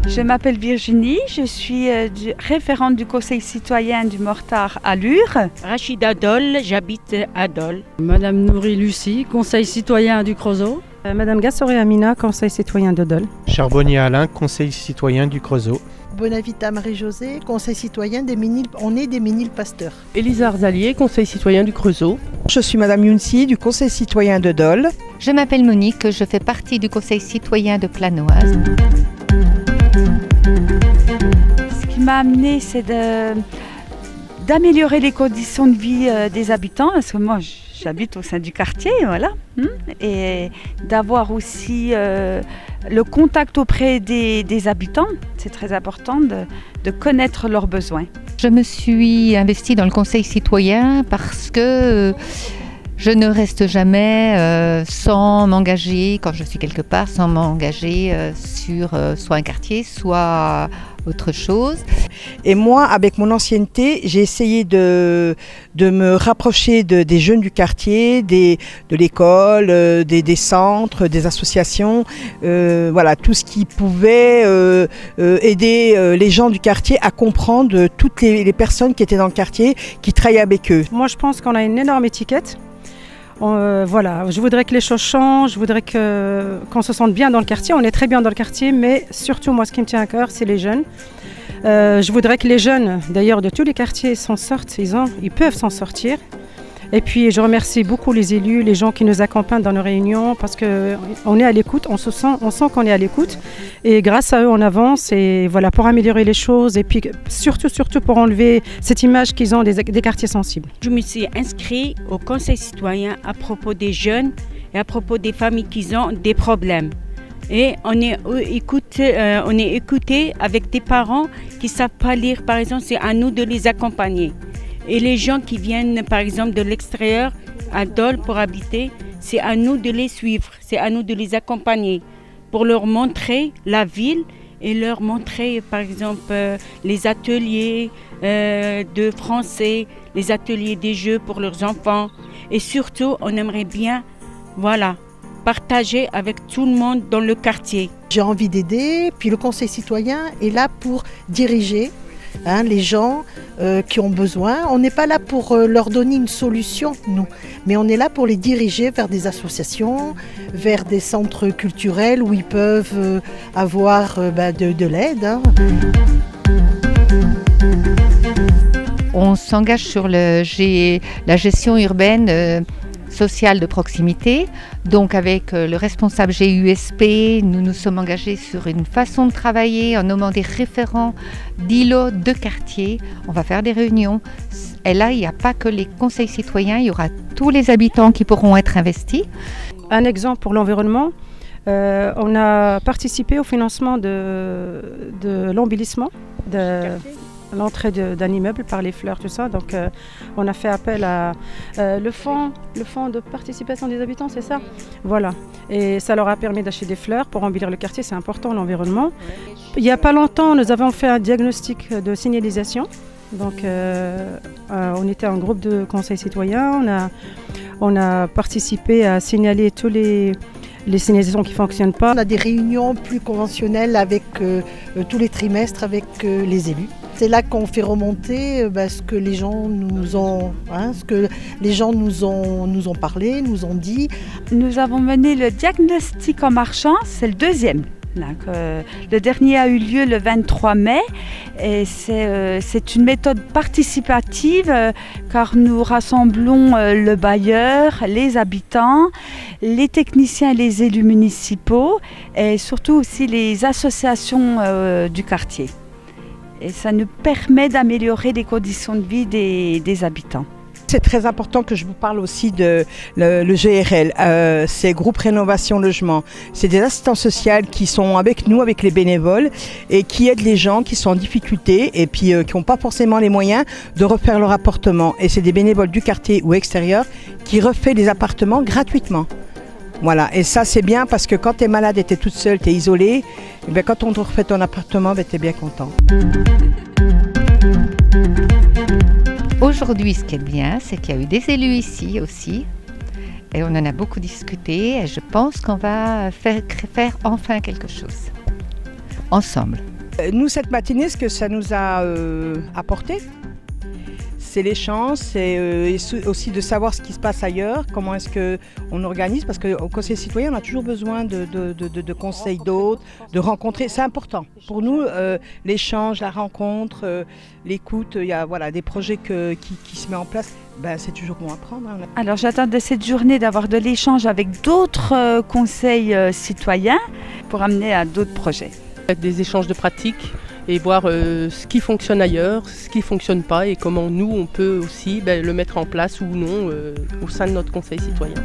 Je m'appelle Virginie, je suis référente du Conseil citoyen du Mortard à Lure. Rachida Dole, j'habite à Dole. Madame Nouri Lucie, Conseil citoyen du Creusot. Madame Gassoré Amina, Conseil citoyen de Dole. Charbonnier Alain, Conseil citoyen du Creusot. Bonavita Marie-Josée, Conseil citoyen des Ménil, on est des Ménil-Pasteurs. Élisa Arzalier, Conseil citoyen du Creusot. Je suis Madame Younsi du Conseil citoyen de Dole. Je m'appelle Monique, je fais partie du Conseil citoyen de Planoise. Ce qui m'a amené, c'est d'améliorer les conditions de vie des habitants, parce que moi j'habite au sein du quartier, voilà, et d'avoir aussi le contact auprès des habitants. C'est très important de connaître leurs besoins. Je me suis investie dans le Conseil citoyen parce que je ne reste jamais sans m'engager, quand je suis quelque part, sans m'engager sur soit un quartier, soit autre chose. Et moi, avec mon ancienneté, j'ai essayé de me rapprocher des jeunes du quartier, de l'école, des centres, des associations, voilà, tout ce qui pouvait aider les gens du quartier à comprendre toutes les personnes qui étaient dans le quartier, qui travaillaient avec eux. Moi, je pense qu'on a une énorme étiquette. Voilà, je voudrais que les choses changent, je voudrais qu'on se sente bien dans le quartier. On est très bien dans le quartier, mais surtout, moi, ce qui me tient à cœur, c'est les jeunes. Je voudrais que les jeunes, d'ailleurs, de tous les quartiers s'en sortent, ils peuvent s'en sortir. Et puis, je remercie beaucoup les élus, les gens qui nous accompagnent dans nos réunions, parce qu'on est à l'écoute, on sent qu'on est à l'écoute. Et grâce à eux, on avance, et voilà, pour améliorer les choses, et puis surtout pour enlever cette image qu'ils ont des quartiers sensibles. Je me suis inscrite au Conseil citoyen à propos des jeunes et à propos des familles qui ont des problèmes. Et on est écouté avec des parents qui ne savent pas lire, par exemple, c'est à nous de les accompagner. Et les gens qui viennent, par exemple, de l'extérieur, à Dole pour habiter, c'est à nous de les suivre, c'est à nous de les accompagner pour leur montrer la ville et leur montrer, par exemple, les ateliers de français, les ateliers des jeux pour leurs enfants. Et surtout, on aimerait bien, voilà, partager avec tout le monde dans le quartier. J'ai envie d'aider, puis le Conseil citoyen est là pour diriger les gens qui ont besoin. On n'est pas là pour leur donner une solution, nous, mais on est là pour les diriger vers des associations, vers des centres culturels où ils peuvent avoir de l'aide. On s'engage sur la gestion urbaine sociale de proximité. Donc avec le responsable GUSP, nous nous sommes engagés sur une façon de travailler en nommant des référents d'îlots de quartier. On va faire des réunions. Et là, il n'y a pas que les conseils citoyens, il y aura tous les habitants qui pourront être investis. Un exemple pour l'environnement, on a participé au financement de l'embellissement de l'entrée d'un immeuble par les fleurs, tout ça. Donc on a fait appel à le fonds de participation des habitants, c'est ça? Voilà. Et ça leur a permis d'acheter des fleurs pour embellir le quartier, c'est important l'environnement. Il n'y a pas longtemps, nous avons fait un diagnostic de signalisation. Donc on était un groupe de conseils citoyens, on a participé à signaler tous les signalisations qui ne fonctionnent pas. On a des réunions plus conventionnelles avec tous les trimestres avec les élus. C'est là qu'on fait remonter ce que les gens nous ont, nous ont parlé, nous ont dit. Nous avons mené le diagnostic en marchant, c'est le deuxième. Le dernier a eu lieu le 23 mai et c'est une méthode participative car nous rassemblons le bailleur, les habitants, les techniciens et les élus municipaux et surtout aussi les associations du quartier. Et ça nous permet d'améliorer les conditions de vie des habitants. C'est très important que je vous parle aussi de le GRL, c'est Groupe Rénovation Logement. C'est des assistants sociaux qui sont avec nous, avec les bénévoles, et qui aident les gens qui sont en difficulté et puis qui n'ont pas forcément les moyens de refaire leur appartement. Et c'est des bénévoles du quartier ou extérieur qui refait les appartements gratuitement. Voilà, et ça c'est bien parce que quand tu es malade et tu es toute seule, tu es isolée, et bien quand on te refait ton appartement, tu es bien content. Aujourd'hui, ce qui est bien, c'est qu'il y a eu des élus ici aussi. Et on en a beaucoup discuté et je pense qu'on va faire enfin quelque chose, ensemble. Nous, cette matinée, ce que ça nous a apporté, c'est l'échange, c'est aussi de savoir ce qui se passe ailleurs, comment est-ce qu'on organise, parce qu'au Conseil citoyen, on a toujours besoin de conseils d'autres, de rencontrer. C'est important. Pour nous, l'échange, la rencontre, l'écoute, il y a des projets qui se mettent en place. C'est toujours bon à prendre. Hein. Alors j'attends de cette journée d'avoir de l'échange avec d'autres conseils citoyens pour amener à d'autres projets. Des échanges de pratiques et voir ce qui fonctionne ailleurs, ce qui ne fonctionne pas et comment nous, on peut aussi le mettre en place ou non au sein de notre conseil citoyen.